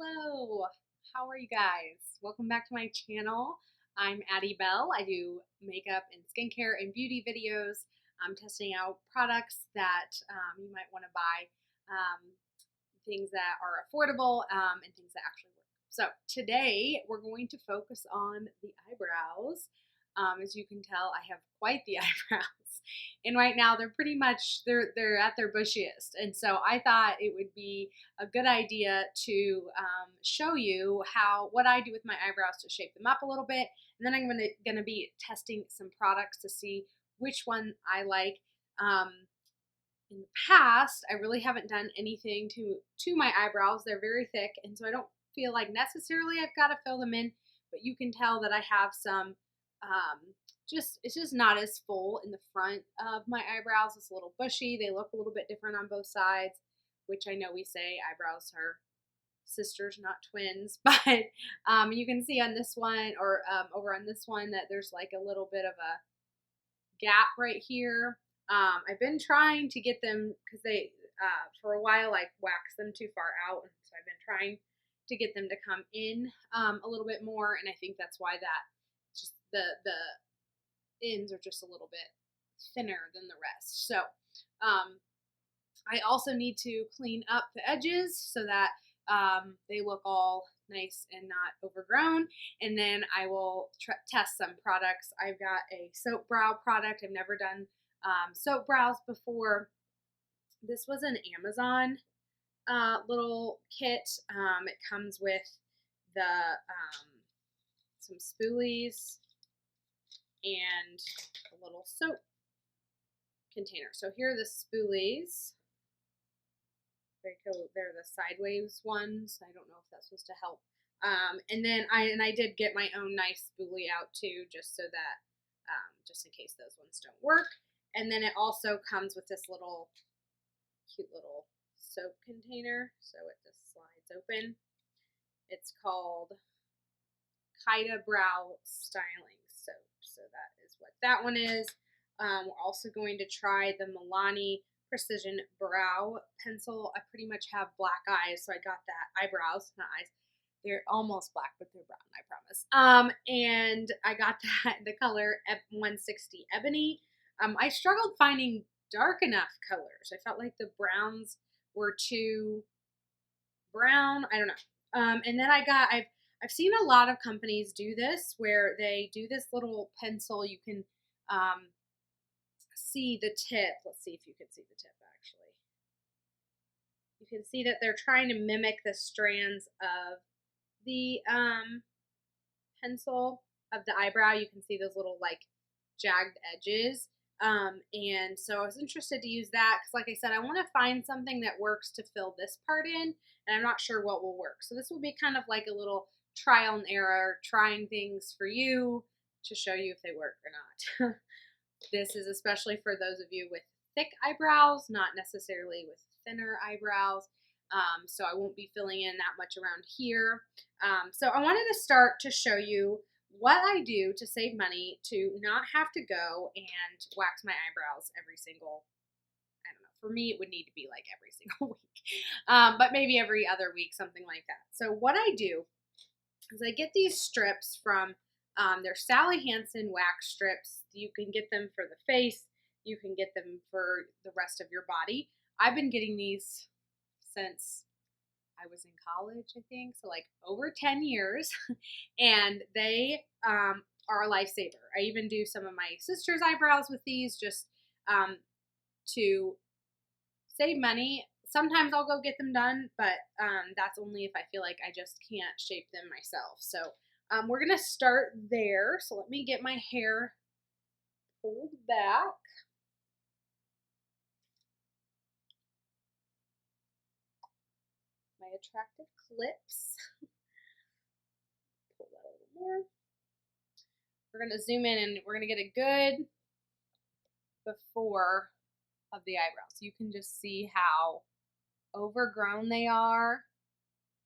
Hello, how are you guys? Welcome back to my channel. I'm Addie Bell. I do makeup and skincare and beauty videos. I'm testing out products that you might want to buy, things that are affordable and things that actually work. So today we're going to focus on the eyebrows. As you can tell, I have quite the eyebrows, and right now they're pretty much they're at their bushiest. And so I thought it would be a good idea to show you what I do with my eyebrows to shape them up a little bit, and then I'm gonna be testing some products to see which one I like. In the past, I really haven't done anything to my eyebrows. They're very thick, and so I don't feel like necessarily I've got to fill them in. But you can tell that I have some. It's just not as full in the front of my eyebrows. It's a little bushy. They look a little bit different on both sides, which I know we say eyebrows are sisters, not twins. But you can see on this one or over on this one that there's like a little bit of a gap right here. I've been trying to get them because for a while, I waxed them too far out. And so I've been trying to get them to come in a little bit more. And I think that's why that just the ends are just a little bit thinner than the rest. So I also need to clean up the edges so that they look all nice and not overgrown. And then I will test some products. I've got a soap brow product. I've never done soap brows before. This was an Amazon little kit. It comes with the some spoolies and a little soap container. So here are the spoolies. Very cool. They're the sideways ones. I don't know if that's supposed to help. And then I did get my own nice spoolie out too, just so that just in case those ones don't work. And then it also comes with this cute little soap container, so it just slides open. It's called Kaida Brow Styling Soap. So that is what that one is. We're also going to try the Milani Precision Brow Pencil. I pretty much have black eyes, so I got that. Eyebrows, not eyes. They're almost black, but they're brown, I promise. And I got that the color 160 Ebony. I struggled finding dark enough colors. I felt like the browns were too brown. I don't know. And then I've seen a lot of companies do this where they do this little pencil. You can see the tip. Let's see if you can see the tip actually. You can see that they're trying to mimic the strands of the pencil of the eyebrow. You can see those little like jagged edges. And so I was interested to use that because, like I said, I want to find something that works to fill this part in, and I'm not sure what will work. So this will be kind of like a little trial and error, trying things for you to show you if they work or not. This is especially for those of you with thick eyebrows, not necessarily with thinner eyebrows. So I won't be filling in that much around here. So I wanted to start to show you what I do to save money to not have to go and wax my eyebrows every single, I don't know, for me it would need to be like every single week, but maybe every other week, something like that. So what I do is I get these strips from, they're Sally Hansen wax strips. You can get them for the face, you can get them for the rest of your body. I've been getting these since I was in college, I think, so like over 10 years, and they are a lifesaver. I even do some of my sister's eyebrows with these just to save money. Sometimes I'll go get them done, but that's only if I feel like I just can't shape them myself. So we're going to start there. So let me get my hair pulled back. My attractive clips. Pull that a little more. We're going to zoom in and we're going to get a good before of the eyebrows. You can just see how overgrown they are,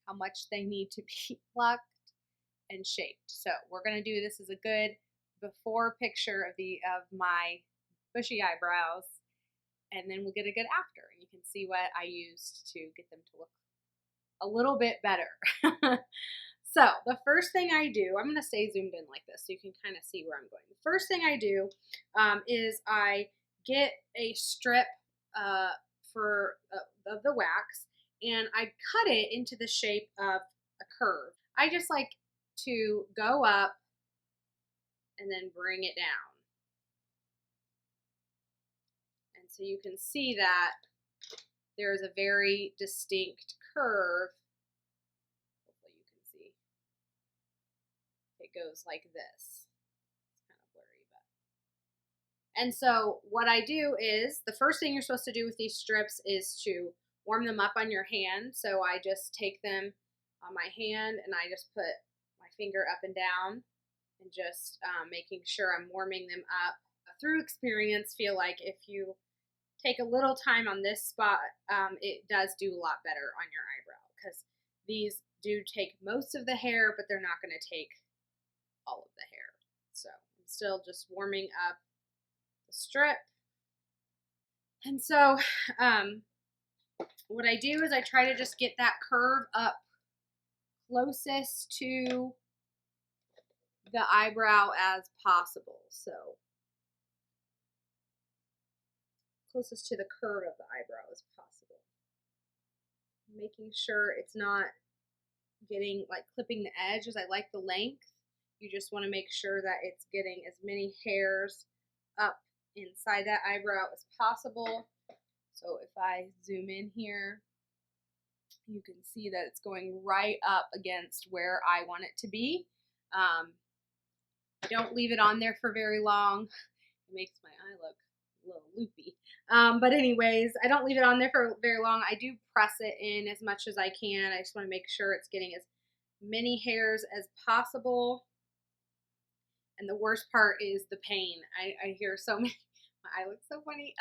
how much they need to be plucked and shaped. So we're going to do this as a good before picture of my bushy eyebrows, and then we'll get a good after, and you can see what I used to get them to look a little bit better. So the first thing I do, I'm going to stay zoomed in like this so you can kind of see where I'm going. The first thing I do is I get a strip uh, of the wax, and I cut it into the shape of a curve. I just like to go up and then bring it down. And so you can see that there's a very distinct curve. Hopefully you can see. It goes like this. It's kind of blurry, but. And so what I do is, the first thing you're supposed to do with these strips is to warm them up on your hand. So I just take them on my hand and I just put my finger up and down and just making sure I'm warming them up. Through experience, feel like if you take a little time on this spot, it does do a lot better on your eyebrow, because these do take most of the hair, but they're not going to take all of the hair. So I'm still just warming up the strip. And so what I do is I try to just get that curve up closest to the eyebrow as possible. So closest to the curve of the eyebrow as possible. Making sure it's not getting like clipping the edge, as I like the length. You just want to make sure that it's getting as many hairs up inside that eyebrow as possible. So if I zoom in here, you can see that it's going right up against where I want it to be. I don't leave it on there for very long. It makes my eye look a little loopy. But anyways, I don't leave it on there for very long. I do press it in as much as I can. I just want to make sure it's getting as many hairs as possible. And the worst part is the pain. I hear so many, my eye looks so funny,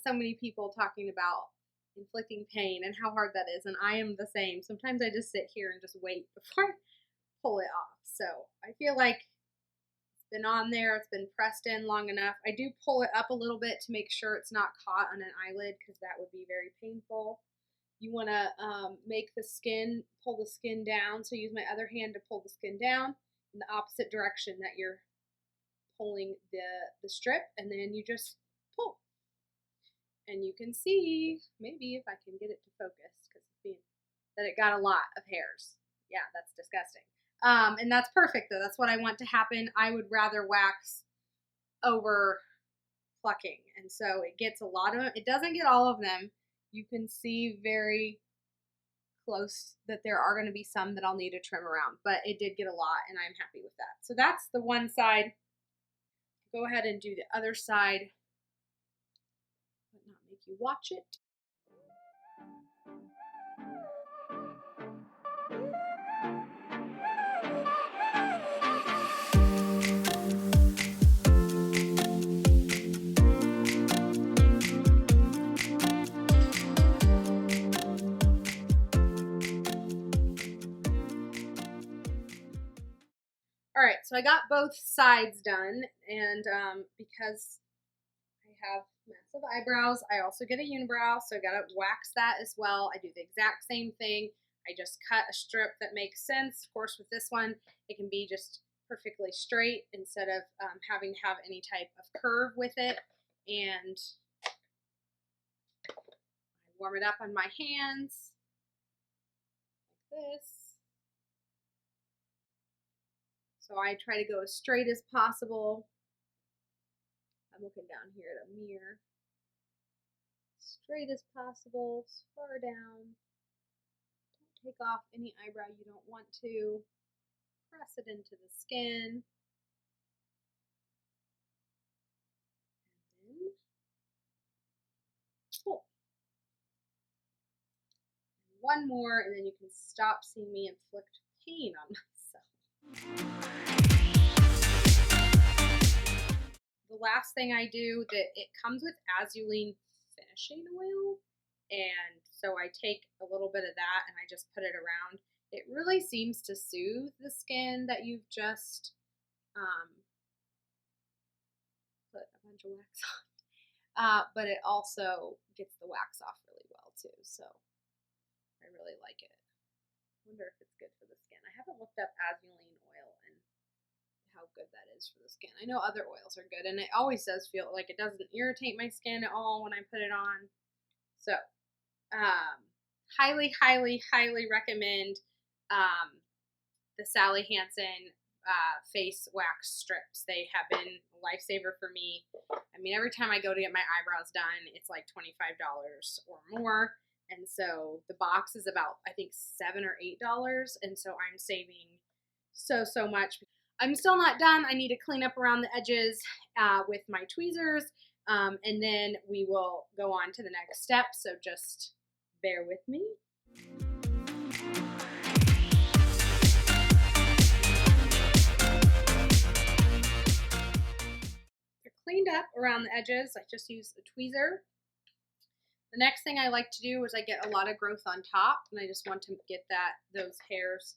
so many people talking about inflicting pain and how hard that is. And I am the same. Sometimes I just sit here and just wait before I pull it off. So I feel like it's been on there, it's been pressed in long enough. I do pull it up a little bit to make sure it's not caught on an eyelid, because that would be very painful. You want to pull the skin down. So use my other hand to pull the skin down in the opposite direction that you're pulling the strip, and then you just pull. And you can see, maybe if I can get it to focus, because that it got a lot of hairs. Yeah, that's disgusting. And that's perfect though. That's what I want to happen. I would rather wax over plucking. And so it gets a lot of, it doesn't get all of them. You can see very close that there are going to be some that I'll need to trim around, but it did get a lot and I'm happy with that. So that's the one side. Go ahead and do the other side, but not make you watch it. All right, so I got both sides done, and because I have massive eyebrows, I also get a unibrow, so I gotta wax that as well. I do the exact same thing. I just cut a strip that makes sense. Of course, with this one, it can be just perfectly straight instead of having to have any type of curve with it. And I warm it up on my hands like this. So I try to go as straight as possible. I'm looking down here at a mirror. Straight as possible, as far down. Don't take off any eyebrow you don't want to. Press it into the skin. And then pull. And one more, and then you can stop seeing me inflict pain on myself. The last thing I do, that it comes with Azulene finishing oil, and so I take a little bit of that and I just put it around. It really seems to soothe the skin that you've just put a bunch of wax on, but it also gets the wax off really well too, so I really like it. wonder if it's good for the skin. I haven't looked up azulene oil and how good that is for the skin. I know other oils are good, and it always does feel like it doesn't irritate my skin at all when I put it on. So, highly, highly, highly recommend the Sally Hansen face wax strips. They have been a lifesaver for me. I mean, every time I go to get my eyebrows done, it's like $25 or more. And so the box is about, I think, $7 or $8. And so I'm saving so, so much. I'm still not done. I need to clean up around the edges with my tweezers. And then we will go on to the next step. So just bear with me. Cleaned up around the edges. I just use a tweezer. The next thing I like to do is I get a lot of growth on top, and I just want to get those hairs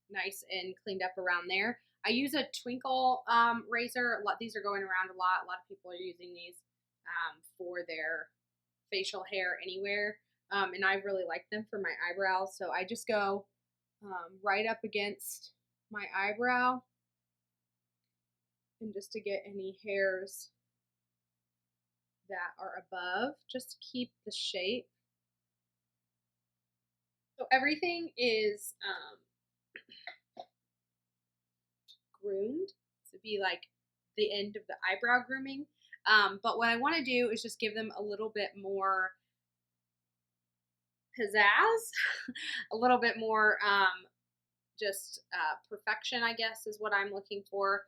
nice and cleaned up around there. I use a twinkle razor. These are going around a lot. A lot of people are using these for their facial hair anywhere, and I really like them for my eyebrows. So I just go right up against my eyebrow, and just to get any hairs that are above, just to keep the shape. So everything is groomed to be like the end of the eyebrow grooming. But what I want to do is just give them a little bit more pizzazz, a little bit more just perfection, I guess, is what I'm looking for.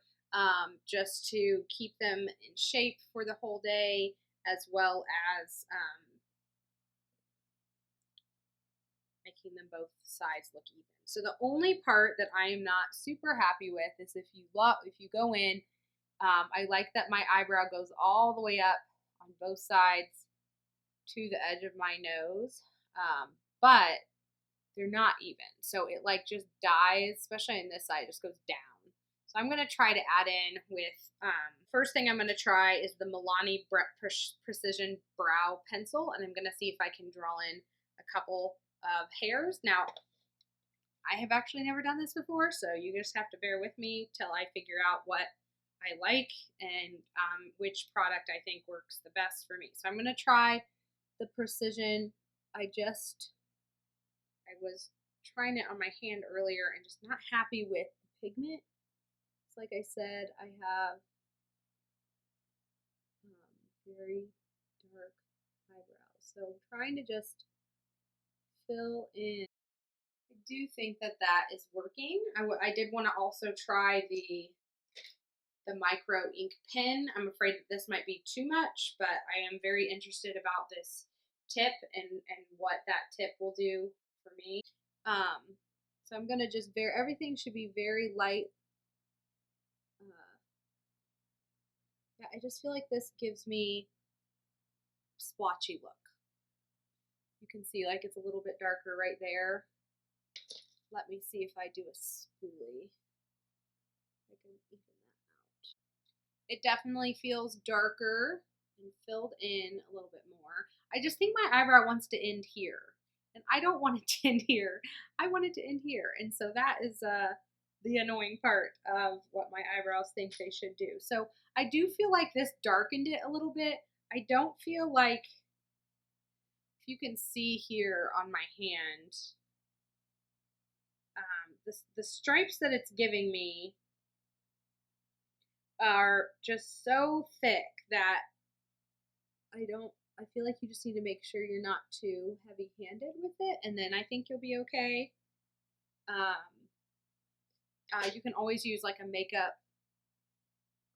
Just to keep them in shape for the whole day, as well as making them both sides look even. So the only part that I am not super happy with is if you go in, I like that my eyebrow goes all the way up on both sides to the edge of my nose, but they're not even. So it like just dies, especially in this side, it just goes down. So I'm going to try to add in with, first thing I'm going to try is the Milani Precision Brow Pencil, and I'm going to see if I can draw in a couple of hairs. Now, I have actually never done this before, so you just have to bear with me till I figure out what I like and which product I think works the best for me. So I'm going to try the Precision. I was trying it on my hand earlier and just not happy with the pigment. Like I said, I have very dark eyebrows, so I'm trying to just fill in. I do think that is working. I did want to also try the micro ink pen. I'm afraid that this might be too much, but I am very interested about this tip and what that tip will do for me. So I'm gonna just everything should be very light. Yeah, I just feel like this gives me a splotchy look. You can see like it's a little bit darker right there. Let me see if I do a spoolie. I can even that out. It definitely feels darker and filled in a little bit more. I just think my eyebrow wants to end here, and I don't want it to end here. I want it to end here, and so that is the annoying part of what my eyebrows think they should do. So I do feel like this darkened it a little bit. I don't feel like, if you can see here on my hand, the stripes that it's giving me are just so thick that I feel like you just need to make sure you're not too heavy-handed with it, and then I think you'll be okay. You can always use like a makeup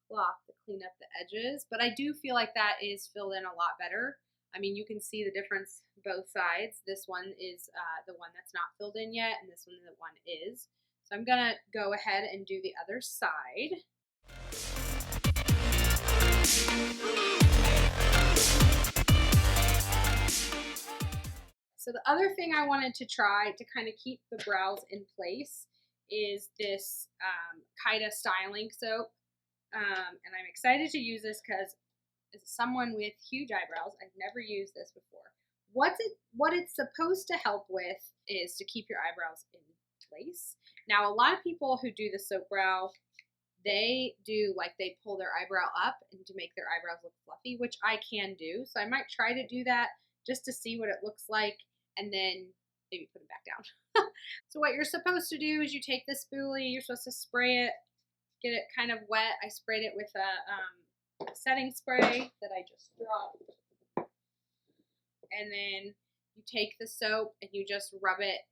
cloth to clean up the edges, but I do feel like that is filled in a lot better. I mean, you can see the difference both sides. This one is the one that's not filled in yet, and this one is. So I'm gonna go ahead and do the other side. So the other thing I wanted to try to kind of keep the brows in place is this Kaida styling soap. And I'm excited to use this because as someone with huge eyebrows, I've never used this before. What it's supposed to help with is to keep your eyebrows in place. Now, a lot of people who do the soap brow, they do like they pull their eyebrow up and to make their eyebrows look fluffy, which I can do. So I might try to do that just to see what it looks like and then maybe put it back down. So what you're supposed to do is you take this spoolie, you're supposed to spray it, get it kind of wet. I sprayed it with a setting spray that I just dropped. And then you take the soap and you just rub it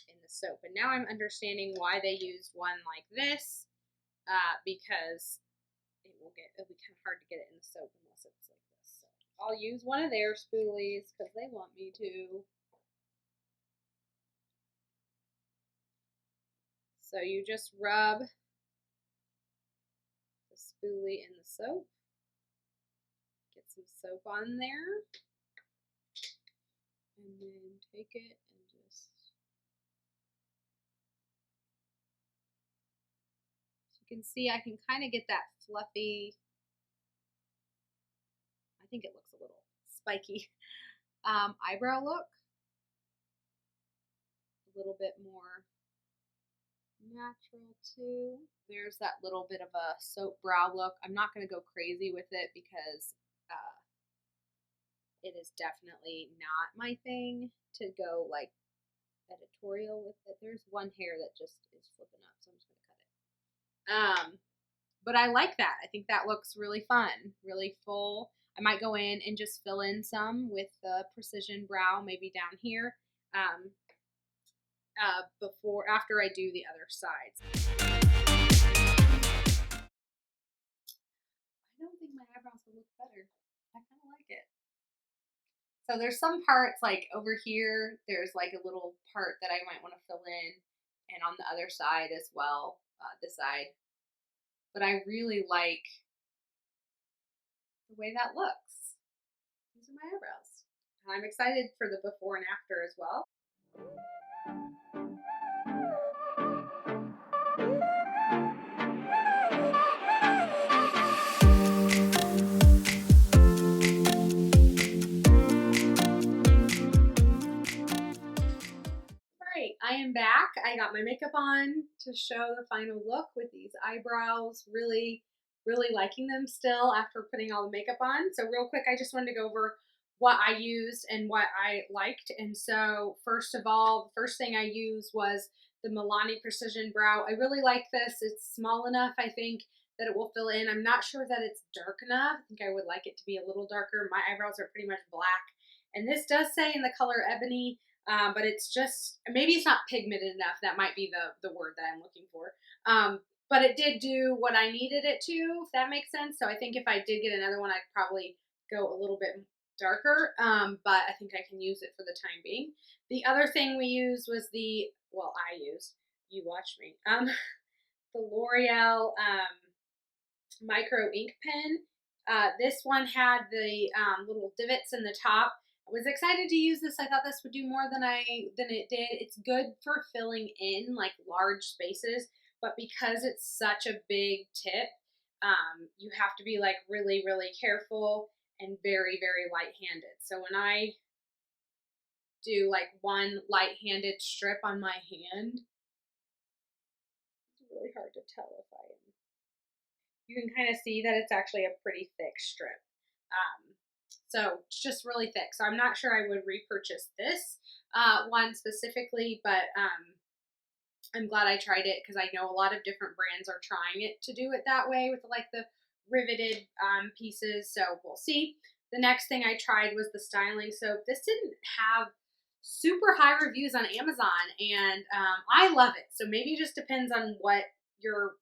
in the soap. And now I'm understanding why they used one like this, because it'll be kind of hard to get it in the soap unless it's like this. So I'll use one of their spoolies because they want me to. So you just rub the spoolie in the soap. Get some soap on there. And then take it and just, so you can see I can kind of get that fluffy, I think it looks a little spiky, eyebrow look. A little bit more natural too. There's that little bit of a soap brow look. I'm not going to go crazy with it because it is definitely not my thing to go like editorial with it. There's one hair that just is flipping up, so I'm just going to cut it. But I like that. I think that looks really fun, really full. I might go in and just fill in some with the precision brow, maybe down here, after I do the other sides. I don't think my eyebrows will look better. I kind of like it. So there's some parts like over here, there's like a little part that I might want to fill in, and on the other side as well, this side. But I really like the way that looks. These are my eyebrows. I'm excited for the before and after as well. Alright, I am back. I got my makeup on to show the final look with these eyebrows. Really, really liking them still after putting all the makeup on. So real quick, I just wanted to go over what I used and what I liked. And so first of all, the first thing I used was the Milani Precision Brow. I really like this. It's small enough, I think, that it will fill in. I'm not sure that it's dark enough. I think I would like it to be a little darker. My eyebrows are pretty much black. And this does say in the color ebony, but it's just, maybe it's not pigmented enough. That might be the word that I'm looking for. But it did do what I needed it to, if that makes sense. So I think if I did get another one, I'd probably go a little bit darker, but I think I can use it for the time being. The other thing we used was you watched me, the L'Oreal micro ink pen. This one had the little divots in the top. I was excited to use this. I thought this would do more than it did. It's good for filling in like large spaces, but because it's such a big tip, you have to be like really, really careful and very, very light-handed. So when I do like one light-handed strip on my hand, it's really hard to tell if I am. You can kind of see that it's actually a pretty thick strip. So it's just really thick. So I'm not sure I would repurchase this one specifically, but I'm glad I tried it because I know a lot of different brands are trying it to do it that way with like the riveted pieces. So we'll see. The next thing I tried was the styling soap. This didn't have super high reviews on Amazon, and I love it. So maybe it just depends on what your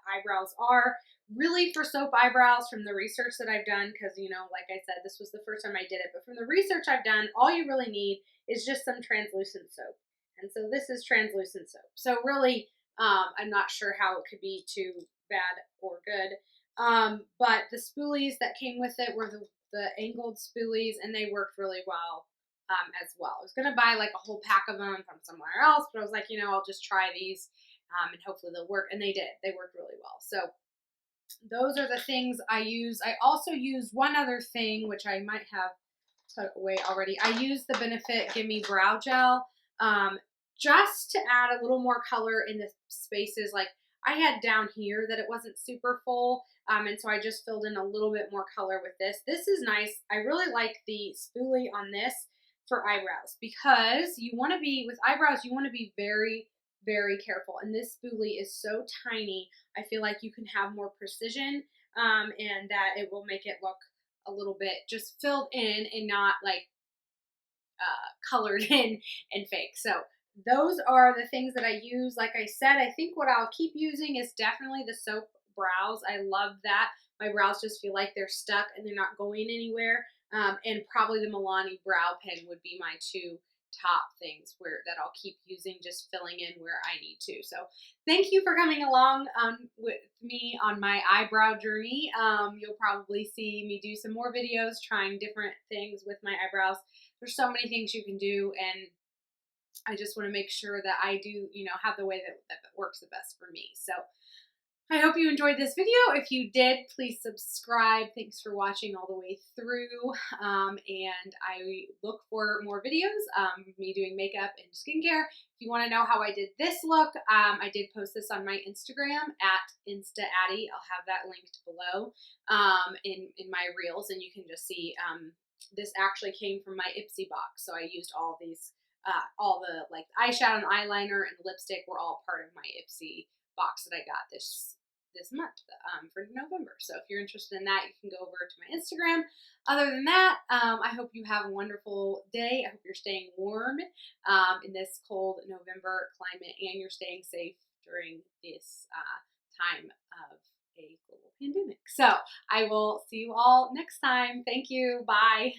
eyebrows are. Really, for soap eyebrows, from the research that I've done, because, you know, like I said, this was the first time I did it, but from the research I've done, all you really need is just some translucent soap. And so this is translucent soap. So really, I'm not sure how it could be too bad or good. But the spoolies that came with it were the angled spoolies, and they worked really well as well. I was going to buy like a whole pack of them from somewhere else, but I was like, you know, I'll just try these and hopefully they'll work. And they did. They worked really well. So those are the things I use. I also use one other thing, which I might have put away already. I use the Benefit Gimme Brow Gel just to add a little more color in the spaces. Like I had down here that it wasn't super full, and so I just filled in a little bit more color with this. This is nice. I really like the spoolie on this for eyebrows because you want to be, with eyebrows, you want to be very, very careful. And this spoolie is so tiny, I feel like you can have more precision, and that it will make it look a little bit just filled in and not like colored in and fake. So those are the things that I use. Like I said, I think what I'll keep using is definitely the soap brows. I love that. My brows just feel like they're stuck and they're not going anywhere. And probably the Milani brow pen would be my two top things where that I'll keep using, just filling in where I need to. So thank you for coming along with me on my eyebrow journey. You'll probably see me do some more videos trying different things with my eyebrows. There's so many things you can do, and I just want to make sure that I do, have the way that works the best for me. So I hope you enjoyed this video. If you did, please subscribe. Thanks for watching all the way through. And I look for more videos, me doing makeup and skincare. If you want to know how I did this look, I did post this on my Instagram at InstaAddie. I'll have that linked below in my reels, and you can just see this actually came from my Ipsy box. So I used all these, all the like eyeshadow and eyeliner and lipstick were all part of my Ipsy box that I got this month for November. So if you're interested in that, you can go over to my Instagram. Other than that, I hope you have a wonderful day. I hope you're staying warm in this cold November climate, and you're staying safe during this time of a global pandemic. So I will see you all next time. Thank you. Bye.